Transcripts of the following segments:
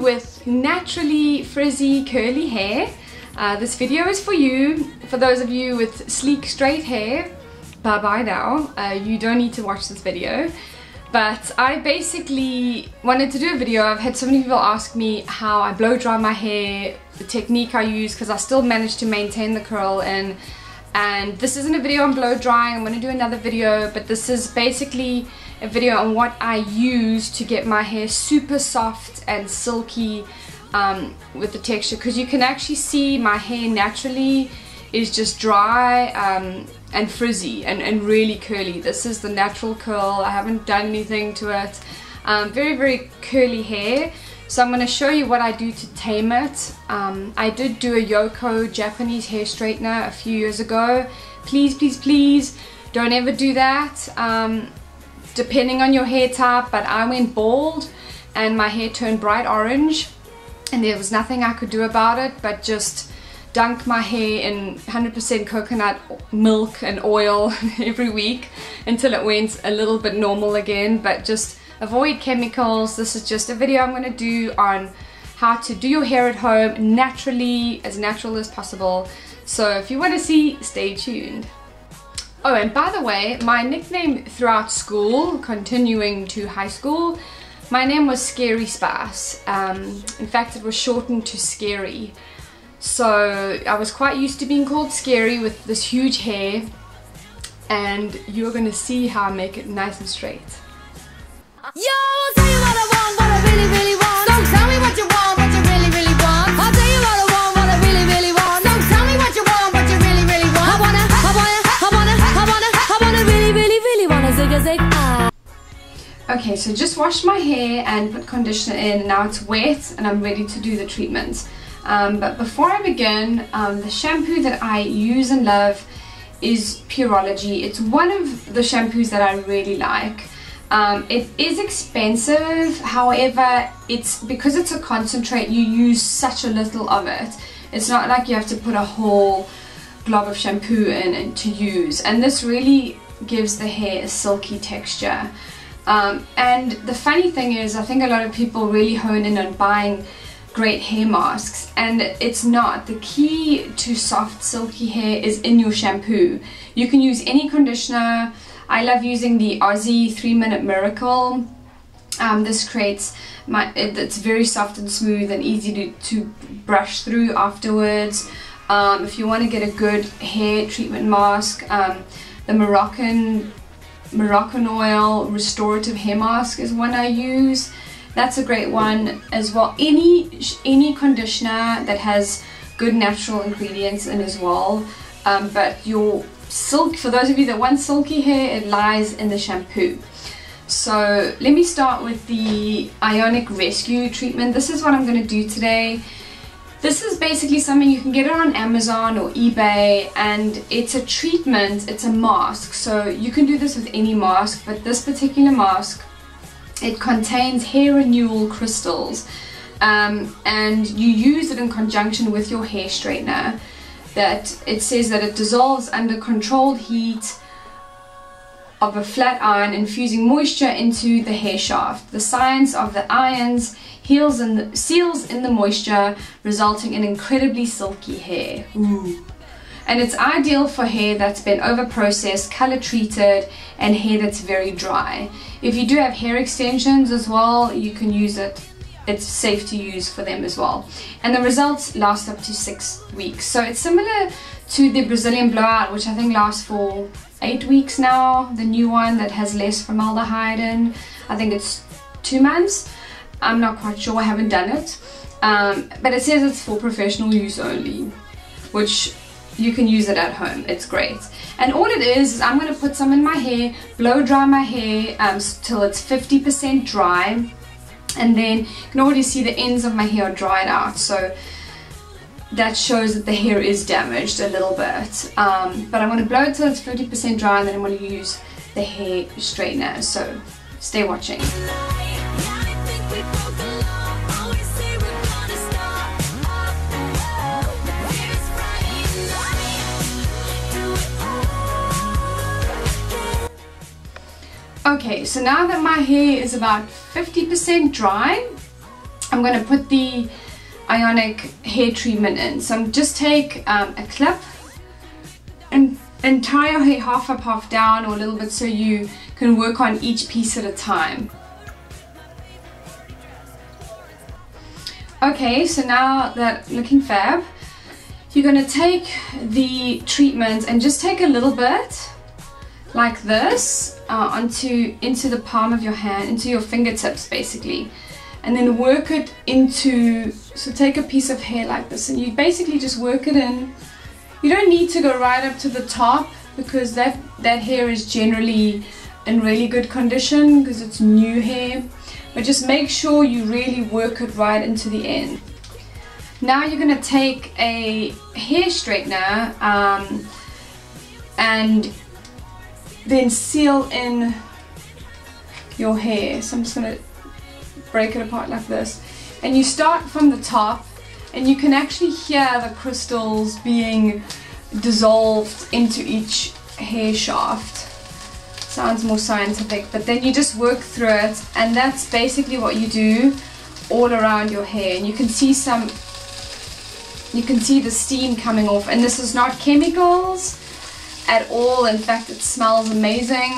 with naturally frizzy curly hair. This video is for you. For those of you with sleek straight hair, bye bye now. You don't need to watch this video. But I basically wanted to do a video. I've had so many people ask me how I blow dry my hair, the technique I use, because I still managed to maintain the curl in. And this isn't a video on blow drying. I'm going to do another video, but this is basically a video on what I use to get my hair super soft and silky with the texture, because you can actually see my hair naturally is just dry and frizzy and really curly. This is the natural curl. I haven't done anything to it. Very, very curly hair. So I'm going to show you what I do to tame it. I did do a Yoko Japanese hair straightener a few years ago. Please, please, please don't ever do that. Depending on your hair type, but I went bald and my hair turned bright orange and there was nothing I could do about it but just dunk my hair in 100% coconut milk and oil every week until it went a little bit normal again. But just avoid chemicals. This is just a video I'm going to do on how to do your hair at home naturally, as natural as possible. So if you want to see, stay tuned. Oh, and by the way, my nickname throughout school, continuing to high school, my name was Scary Spice. In fact, it was shortened to Scary. So I was quite used to being called Scary with this huge hair, and you're going to see how I make it nice and straight. Yo, I'll tell you what I want, what I really, really want. Don't tell me what you want, what you really, really want. I'll tell you what I want, what I really, really want. Don't tell me what you want, what you really, really want. I wanna really, really, really wanna zig a zig. Okay, so just washed my hair and put conditioner in. Now it's wet and I'm ready to do the treatment. But before I begin, the shampoo that I use and love is Pureology. It's one of the shampoos that I really like. It is expensive, however, because it's a concentrate, you use such a little of it. It's not like you have to put a whole glob of shampoo in to use, and this really gives the hair a silky texture. And the funny thing is, I think a lot of people really hone in on buying great hair masks, and it's not. The key to soft silky hair is in your shampoo. You can use any conditioner. I love using the Aussie 3-Minute Miracle. This creates it's very soft and smooth and easy to brush through afterwards. If you want to get a good hair treatment mask, the Moroccan oil restorative hair mask is one I use. That's a great one as well. Any conditioner that has good natural ingredients in as well. But your silk, for those of you that want silky hair, it lies in the shampoo. So let me start with the Ionic Rescue Treatment. This is what I'm going to do today. This is basically something you can get it on Amazon or eBay, and it's a treatment, it's a mask. So you can do this with any mask, but this particular mask, it contains hair renewal crystals, and you use it in conjunction with your hair straightener. That it says that it dissolves under controlled heat of a flat iron, infusing moisture into the hair shaft. The science of the irons seals in the moisture, resulting in incredibly silky hair. Ooh. And it's ideal for hair that's been over processed, color treated, and hair that's very dry. If you do have hair extensions as well, you can use it. It's safe to use for them as well, and the results last up to 6 weeks. So it's similar to the Brazilian Blowout, which I think lasts for 8 weeks now. The new one that has less formaldehyde in, I think it's 2 months. I'm not quite sure, I haven't done it, but it says it's for professional use only, which you can use it at home. It's great. And all it is I'm going to put some in my hair, blow dry my hair till it's 50% dry. And then you can already see the ends of my hair are dried out, so that shows that the hair is damaged a little bit. But I'm going to blow it till it's 50% dry, and then I'm going to use the hair straightener. So stay watching. Okay, so now that my hair is about 50% dry, I'm going to put the Ionic hair treatment in. So just take a clip and tie your hair half up, half down, or a little bit, so you can work on each piece at a time. Okay, so now that looking fab, you're going to take the treatment and just take a little bit like this into the palm of your hand, into your fingertips basically, and then work it into, so take a piece of hair like this and you basically just work it in. You don't need to go right up to the top because that hair is generally in really good condition because it's new hair, but just make sure you really work it right into the end. Now you're going to take a hair straightener and then seal in your hair. So I'm just going to break it apart like this, and you start from the top, and you can actually hear the crystals being dissolved into each hair shaft. Sounds more scientific, but then you just work through it, and that's basically what you do all around your hair. And you can see the steam coming off, and this is not chemicals at all. In fact, it smells amazing.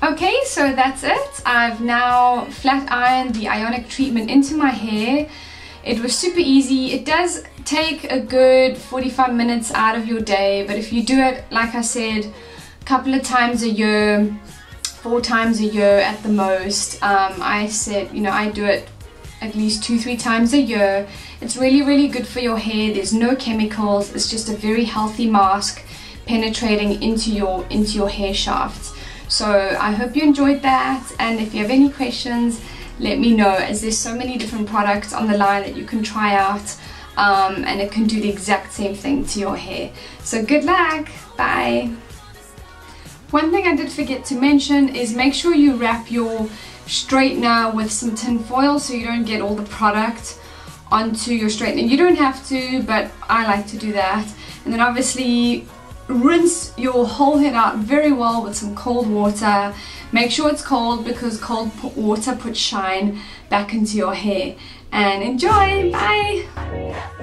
Okay, so that's it. I've now flat ironed the Ionic treatment into my hair. It was super easy. It does take a good 45 minutes out of your day, but if you do it, like I said, a couple of times a year, 4 times a year at the most, I said, you know, I do it at least 2-3 times a year. It's really good for your hair. There's no chemicals. It's just a very healthy mask penetrating into your hair shafts. So I hope you enjoyed that, and if you have any questions, let me know, as there's so many different products on the line that you can try out, and it can do the exact same thing to your hair. So good luck. Bye. One thing I did forget to mention is make sure you wrap your straightener with some tin foil so you don't get all the product onto your straightener. You don't have to, but I like to do that. And then obviously rinse your whole head out very well with some cold water. Make sure it's cold because cold water puts shine back into your hair. And enjoy. Bye.